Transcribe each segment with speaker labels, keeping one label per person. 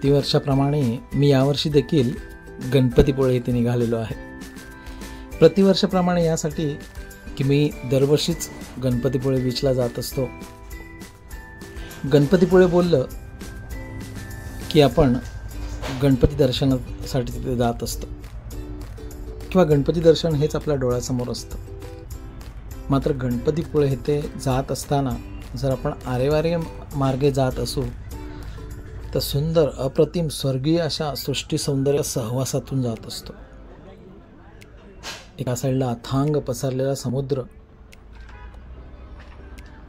Speaker 1: प्रतिवर्षाप्रमाणे मी यावर्षी देखील गणपतीपुळे येथे निघालेलो आहे। प्रतिवर्षाप्रमाणे यासाठी की मी दरवर्षीच गणपतीपुळे बीचला जात असतो। गणपतीपुळे बोललं की आपण गणपती दर्शनासाठी तिथे जात असतो किंवा गणपती दर्शन हेच आपल्या डोळ्यासमोर असतं। मात्र गणपतीपुळे येथे जात असताना जर आपण आरेवारे मार्गे जात असू तर सुंदर अप्रतिम स्वर्गीय अशा सृष्टी सौंदर्य सहवासातून जात असतो। एका साईडला अथांग पसरलेला समुद्र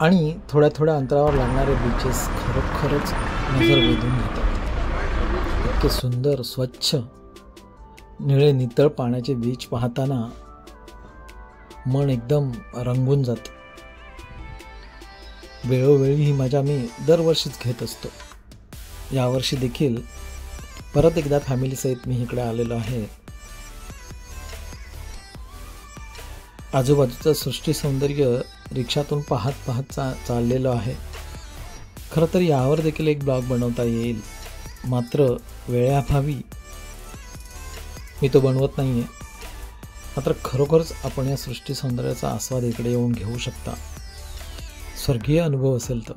Speaker 1: आणि थोड्या थोड्या अंतरावर लागणारे बीचेस खरोखरच नजर वेधून घेतात। इतके सुंदर स्वच्छ निळे नितळ पाण्याचे बीच पाहताना मन एकदम रंगून जातं। वेळोवेळी ही मजा मी दरवर्षीच घेत असतो। यावर्षी देखील परत एकदा फॅमिलीसहित मी इकडे आलेलो आहे। आजूबाजूचं सृष्टी सौंदर्य रिक्षातून पाहत पाहत चाललेलो आहे। खरं तर यावर देखील एक ब्लॉग बनवता येईल, मात्र वेळेअभावी मी तो बनवत नाही आहे। मात्र खरोखरच आपण या सृष्टी सौंदर्याचा आस्वाद इकडे येऊन घेऊ शकता। स्वर्गीय अनुभव असेल तर।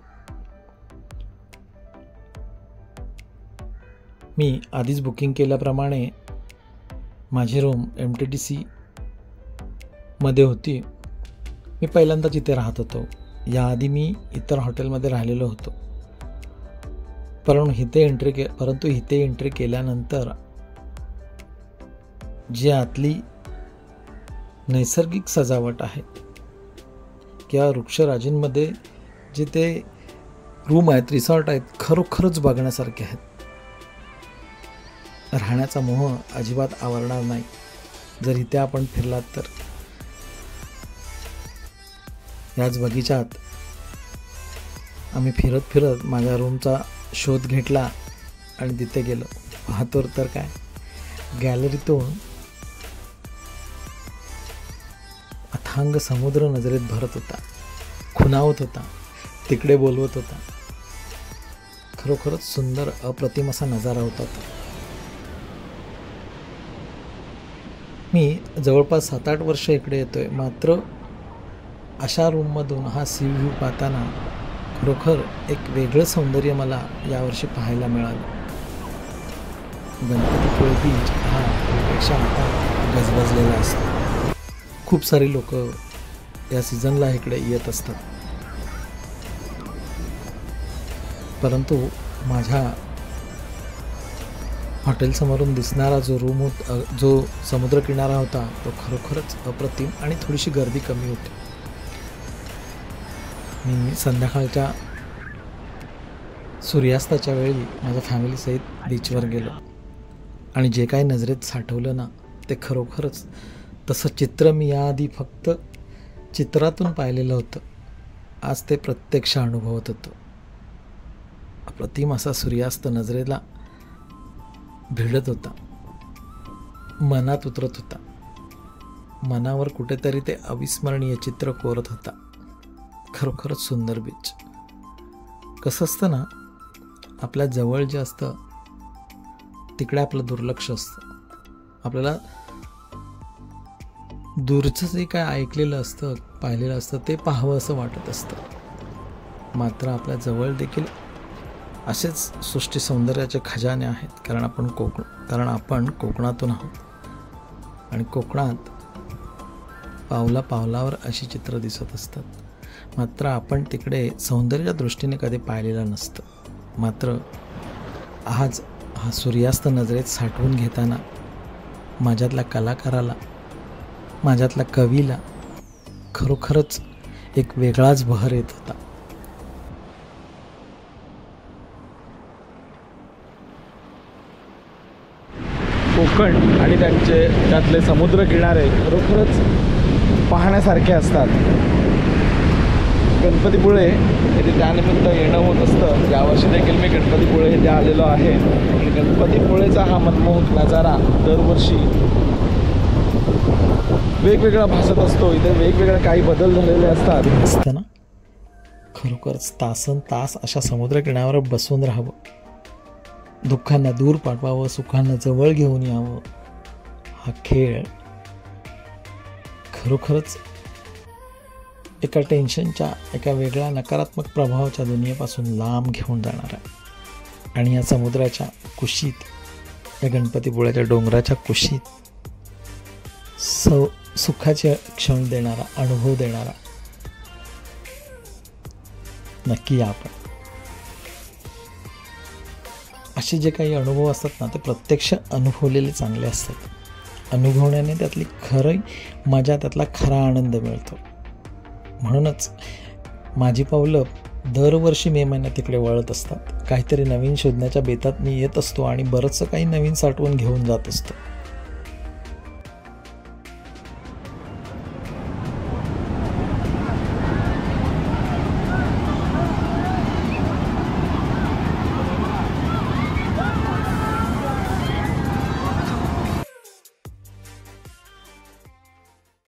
Speaker 1: मी आधीच बुकिंग केल्याप्रमाणे माझी रूम MTDC मध्ये होती। मी पहिल्यांदाच इथे राहत होतो। याआधी मी इतर हॉटेलमध्ये राहिलेलो होतो, परंतु इथे एंट्री केल्यानंतर जी आतली नैसर्गिक सजावट आहे किंवा वृक्षराजींमध्ये जे ते रूम आहेत, रिसॉर्ट आहेत, खरोखरच बघण्यासारखे आहेत। राहण्याचा मोह अजिबात आवरणार नाही जर इथे आपण फिरलात तर। याच बगीचात आम्ही फिरत फिरत माझ्या रूमचा शोध घेतला आणि तिथे गेलो। पाहतो तर काय, गॅलरीतून अथांग समुद्र नजरेत भरत होता, खुणावत होता, तिकडे बोलवत होता। खरोखरच सुंदर अप्रतिम असा नजारा होता तो। मी जवळपास 7-8 वर्ष इकडे येतोय, मात्र अशा रूममधून हा सी व्ह्यू पाहताना खरोखर एक वेगळं सौंदर्य मला यावर्षी पाहायला मिळालं। गणपतीपुळे बीच हा पूर्वीपेक्षा आता गजबजलेला असतो। खूप सारी लोक या सीझनला इकडे येत असतात, परंतु माझ्या हॉटेलसमोरून दिसणारा जो समुद्रकिनारा होता तो खरोखरच अप्रतिम आणि थोडीशी गर्दी कमी होती। मी संध्याकाळच्या सूर्यास्ताच्या वेळी माझ्या फॅमिलीसहित बीचवर गेलो आणि जे काही नजरेत साठवलं ना ते खरोखरच तसं चित्र मी याआधी फक्त चित्रातून पाहिलेलं होतं। आज ते प्रत्यक्ष अनुभवत होतो। अप्रतिम असा सूर्यास्त नजरेला भिडत होता, मनात उतरत होता, मनावर कुठेतरी ते अविस्मरणीय चित्र कोरत होता। खरोखरच सुंदर बीच। कसं असतं ना, आपल्या जवळ जे असतं तिकडे आपलं दुर्लक्ष असतं। आपल्याला दूरचं जे काय ऐकलेलं असतं, पाहिलेलं असतं ते पाहावं असं वाटत असतं। मात्र आपल्या जवळ देखील असेच सृष्टी सौंदर्याचे खजाने आहेत, कारण आपण कोकणातून आहोत आणि कोकणात पावला पावलावर अशी चित्र दिसत असतात। मात्र आपण तिकडे सौंदर्याच्या दृष्टीने कधी पाहिलेलं नसतं। मात्र आज हा सूर्यास्त नजरेत साठवून घेताना माझ्यातल्या कलाकाराला, माझ्यातल्या कवीला खरोखरच एक वेगळाच बहर येत होता।
Speaker 2: कोकण आणि त्यातले समुद्र किनारे खरोखरच पाहण्यासारखे असतात। गणपतीपुळे येथे त्यानिमित्त येणं होत असतं। यावर्षी देखील मी गणपतीपुळे येथे आलेलो आहे आणि गणपतीपुळेचा हा मनमोहक नजारा दरवर्षी वेगवेगळा भासत असतो। इथे वेगवेगळे काही बदल झालेले असतात
Speaker 1: ना। खरोखरच तासन तास अशा समुद्र किनाऱ्यावर बसून राहावं दुःखांना दूर पाठवावं, सुखांना जवळ घेऊन यावं. हा खेळ खरोखरच एका टेन्शनच्या, एका वेगळ्या नकारात्मक प्रभावाच्या दुनियेपासून लांब घेऊन जाणारा आणि या समुद्राच्या कुशीत, या गणपतीपुळ्याच्या डोंगराच्या कुशीत सुखाचे क्षण देणारा, अनुभव देणारा. नक्की या आपण. असे जे काही अनुभव असतात ना, ते प्रत्यक्ष अनुभवलेले चांगले असतात. अनुभवण्याने त्यातली खरी मजा, त्यातला खरा आनंद मिळतो. म्हणूनच माझी पावलं दरवर्षी मे महिन्यात तिकडे वळत असतात. काहीतरी नवीन शोधण्याच्या बेतात मी येत असतो आणि बरंचसं काही नवीन साठवून घेऊन जात असतो.